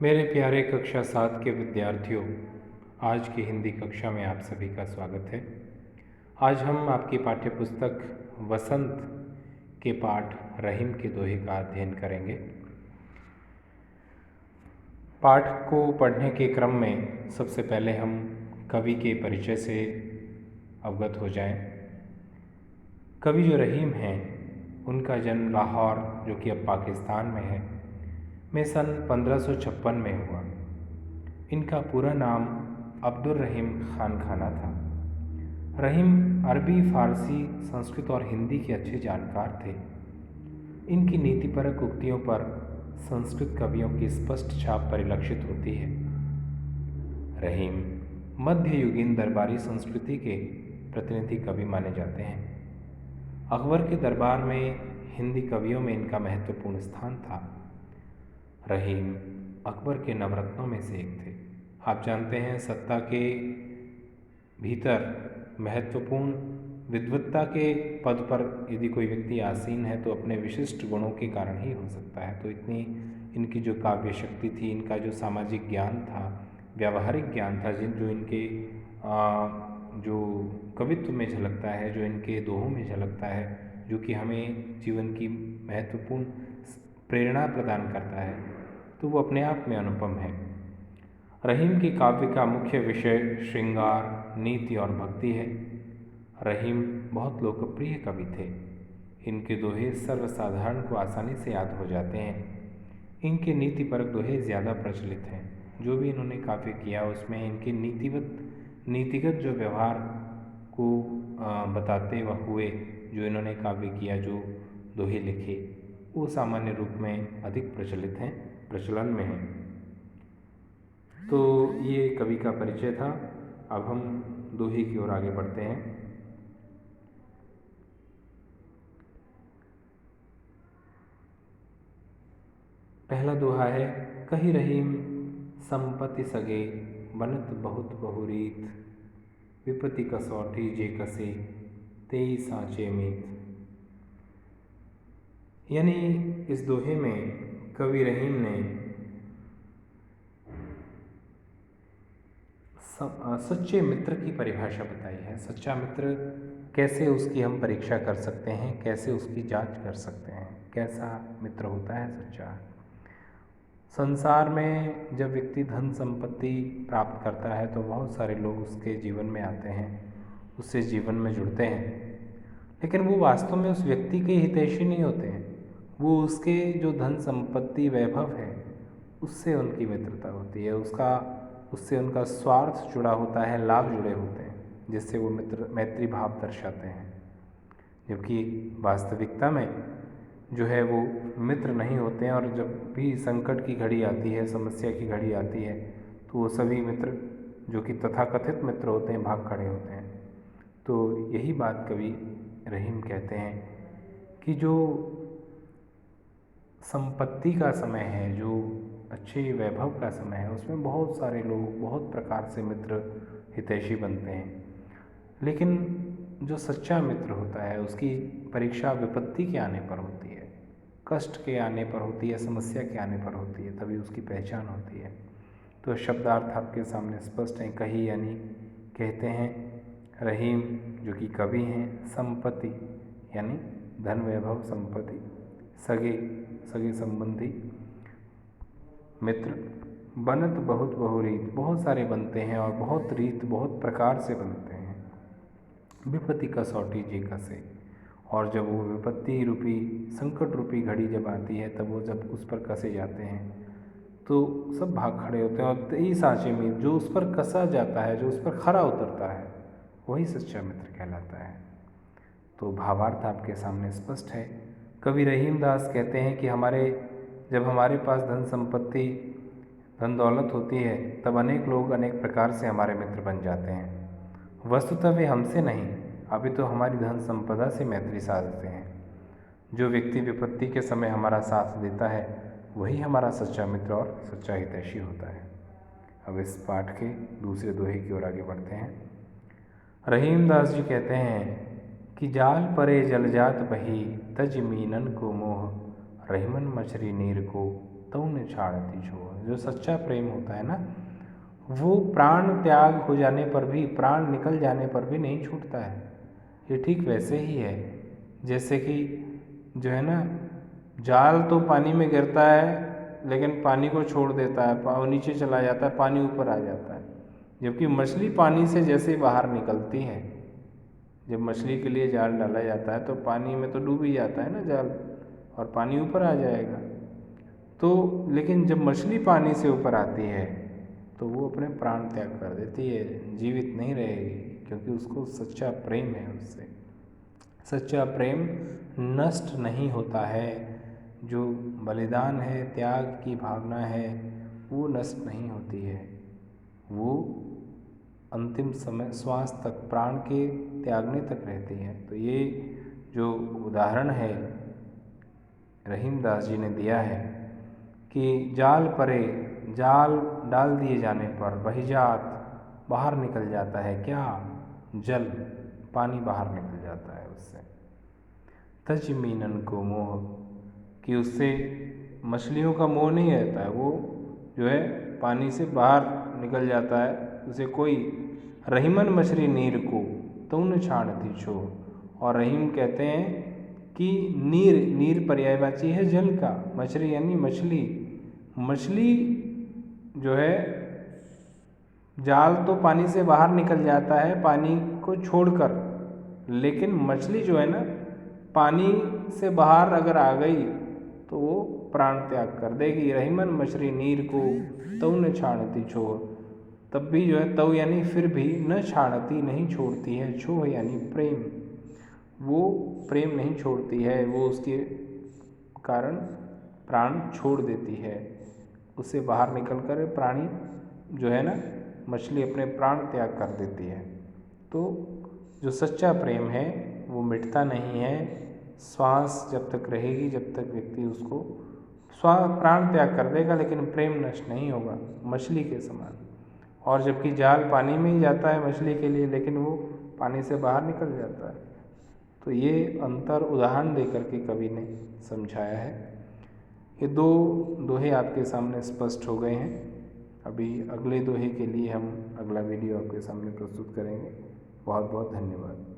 मेरे प्यारे कक्षा 7 के विद्यार्थियों, आज की हिंदी कक्षा में आप सभी का स्वागत है। आज हम आपकी पाठ्य पुस्तक वसंत के पाठ रहीम के दोहे का अध्ययन करेंगे। पाठ को पढ़ने के क्रम में सबसे पहले हम कवि के परिचय से अवगत हो जाएं। कवि जो रहीम हैं, उनका जन्म लाहौर, जो कि अब पाकिस्तान में है, में सन 1556 में हुआ। इनका पूरा नाम अब्दुल रहीम खान खाना था। रहीम अरबी, फारसी, संस्कृत और हिंदी के अच्छे जानकार थे। इनकी नीतिपरक उक्तियों पर संस्कृत कवियों की स्पष्ट छाप परिलक्षित होती है। रहीम मध्ययुगीन दरबारी संस्कृति के प्रतिनिधि कवि माने जाते हैं। अकबर के दरबार में हिंदी कवियों में इनका महत्वपूर्ण स्थान था। रहीम अकबर के नवरत्नों में से एक थे। आप जानते हैं, सत्ता के भीतर महत्वपूर्ण विद्वत्ता के पद पर यदि कोई व्यक्ति आसीन है तो अपने विशिष्ट गुणों के कारण ही हो सकता है। तो इतनी इनकी जो काव्य शक्ति थी, इनका जो सामाजिक ज्ञान था, व्यावहारिक ज्ञान था, जो इनके जो कवित्व में झलकता है, जो इनके दोहों में झलकता है, जो कि हमें जीवन की महत्वपूर्ण प्रेरणा प्रदान करता है, तो वो अपने आप में अनुपम है। रहीम के काव्य का मुख्य विषय श्रृंगार, नीति और भक्ति है। रहीम बहुत लोकप्रिय कवि थे। इनके दोहे सर्वसाधारण को आसानी से याद हो जाते हैं। इनके नीतिपरक दोहे ज़्यादा प्रचलित हैं। जो भी इन्होंने काव्य किया उसमें इनके नीतिगत जो व्यवहार को बताते हुए जो इन्होंने काव्य किया, जो दोहे लिखे, वो सामान्य रूप में अधिक प्रचलित हैं, प्रचलन में हैं। तो ये कवि का परिचय था। अब हम दोहे की ओर आगे बढ़ते हैं। पहला दोहा है, कही रहीम संपत्ति सगे, बनत बहुत बहुरीत, विपत्ति कसौटी जे कसे, तेई सांचे मीत। यानी इस दोहे में कवि रहीम ने सच्चे मित्र की परिभाषा बताई है। सच्चा मित्र कैसे, उसकी हम परीक्षा कर सकते हैं, कैसे उसकी जांच कर सकते हैं, कैसा मित्र होता है सच्चा। संसार में जब व्यक्ति धन संपत्ति प्राप्त करता है तो बहुत सारे लोग उसके जीवन में आते हैं, उससे जीवन में जुड़ते हैं, लेकिन वो वास्तव में उस व्यक्ति के हितैषी नहीं होते हैं। वो उसके जो धन संपत्ति वैभव है उससे उनकी मित्रता होती है, उससे उनका स्वार्थ जुड़ा होता है, लाभ जुड़े होते हैं, जिससे वो मैत्री भाव दर्शाते हैं। जबकि वास्तविकता में जो है वो मित्र नहीं होते हैं, और जब भी संकट की घड़ी आती है, समस्या की घड़ी आती है, तो वो सभी मित्र जो कि तथाकथित मित्र होते हैं भाग खड़े होते हैं। तो यही बात कवि रहीम कहते हैं कि जो संपत्ति का समय है, जो अच्छे वैभव का समय है, उसमें बहुत सारे लोग बहुत प्रकार से मित्र हितैषी बनते हैं, लेकिन जो सच्चा मित्र होता है उसकी परीक्षा विपत्ति के आने पर होती है, कष्ट के आने पर होती है, समस्या के आने पर होती है, तभी उसकी पहचान होती है। तो शब्दार्थ आपके सामने स्पष्ट हैं। कही यानी कहते हैं, रहीम जो कि कवि हैं, संपत्ति यानी धन वैभव संपत्ति, सगे संबंधी, मित्र, बनत बहुत बहुरीत, बहुत सारे बनते हैं और बहुत प्रकार से बनते हैं। विपत्ति कसौटी जे कसे, और जब वो विपत्ति रूपी, संकट रूपी घड़ी जब आती है, तब वो जब उस पर कसे जाते हैं तो सब भाग खड़े होते हैं। और तेई सांचे में जो उस पर कसा जाता है, जो उस पर खरा उतरता है, वही सच्चा मित्र कहलाता है। तो भावार्थ आपके सामने स्पष्ट है। कवि रहीम दास कहते हैं कि जब हमारे पास धन संपत्ति, धन दौलत होती है, तब अनेक लोग अनेक प्रकार से हमारे मित्र बन जाते हैं। वस्तुतः वे हमसे नहीं, अभी तो हमारी धन संपदा से मैत्री साधते हैं। जो व्यक्ति विपत्ति के समय हमारा साथ देता है वही हमारा सच्चा मित्र और सच्चा हितैषी होता है। अब इस पाठ के दूसरे दोहे की ओर आगे बढ़ते हैं। रहीम दास जी कहते हैं कि जाल परे जलजात बही, तज मीनन को मोह, रहीमन मछरी नीर को, तऊ न छाड़ती छोड़। जो सच्चा प्रेम होता है ना, वो प्राण त्याग हो जाने पर भी, प्राण निकल जाने पर भी नहीं छूटता है। ये ठीक वैसे ही है जैसे कि जो है ना, जाल तो पानी में गिरता है लेकिन पानी को छोड़ देता है, नीचे चला जाता है, पानी ऊपर आ जाता है। जबकि मछली पानी से जैसे बाहर निकलती है, जब मछली के लिए जाल डाला जाता है तो पानी में तो डूब ही जाता है ना जाल, और पानी ऊपर आ जाएगा। तो लेकिन जब मछली पानी से ऊपर आती है तो वो अपने प्राण त्याग कर देती है, जीवित नहीं रहेगी, क्योंकि उसको सच्चा प्रेम है उससे। सच्चा प्रेम नष्ट नहीं होता है। जो बलिदान है, त्याग की भावना है, वो नष्ट नहीं होती है। वो अंतिम समय श्वास तक, प्राण के त्यागने तक रहती है। तो ये जो उदाहरण है रहीमदास जी ने दिया है कि जाल परे, जाल डाल दिए जाने पर बहिजात बाहर निकल जाता है। क्या? जल, पानी बाहर निकल जाता है उससे। तज मीनन को मोह, कि उससे मछलियों का मोह नहीं रहता है, वो जो है पानी से बाहर निकल जाता है। उसे कोई रहीमन मछली नीर को तऊ न छाड़ती छोड़। और रहीम कहते हैं कि नीर, नीर पर्यायवाची है जल का, मछली यानी मछली। मछली जो है, जाल तो पानी से बाहर निकल जाता है पानी को छोड़कर, लेकिन मछली जो है ना, पानी से बाहर अगर आ गई तो वो प्राण त्याग कर देगी। रहीमन मछली नीर को तऊ न छाड़ती छोड़। तब भी जो है, तऊ यानी फिर भी, न छाड़ती नहीं छोड़ती है, छोड़ यानी प्रेम, वो प्रेम नहीं छोड़ती है, वो उसके कारण प्राण छोड़ देती है। उससे बाहर निकलकर प्राणी जो है ना, मछली अपने प्राण त्याग कर देती है। तो जो सच्चा प्रेम है वो मिटता नहीं है। श्वास जब तक रहेगी, जब तक व्यक्ति उसको प्राण त्याग कर देगा, लेकिन प्रेम नष्ट नहीं होगा, मछली के समान। और जबकि जाल पानी में ही जाता है मछली के लिए, लेकिन वो पानी से बाहर निकल जाता है। तो ये अंतर उदाहरण देकर के कवि ने समझाया है। ये दो दोहे आपके सामने स्पष्ट हो गए हैं। अभी अगले दोहे के लिए हम अगला वीडियो आपके सामने प्रस्तुत करेंगे। बहुत बहुत धन्यवाद।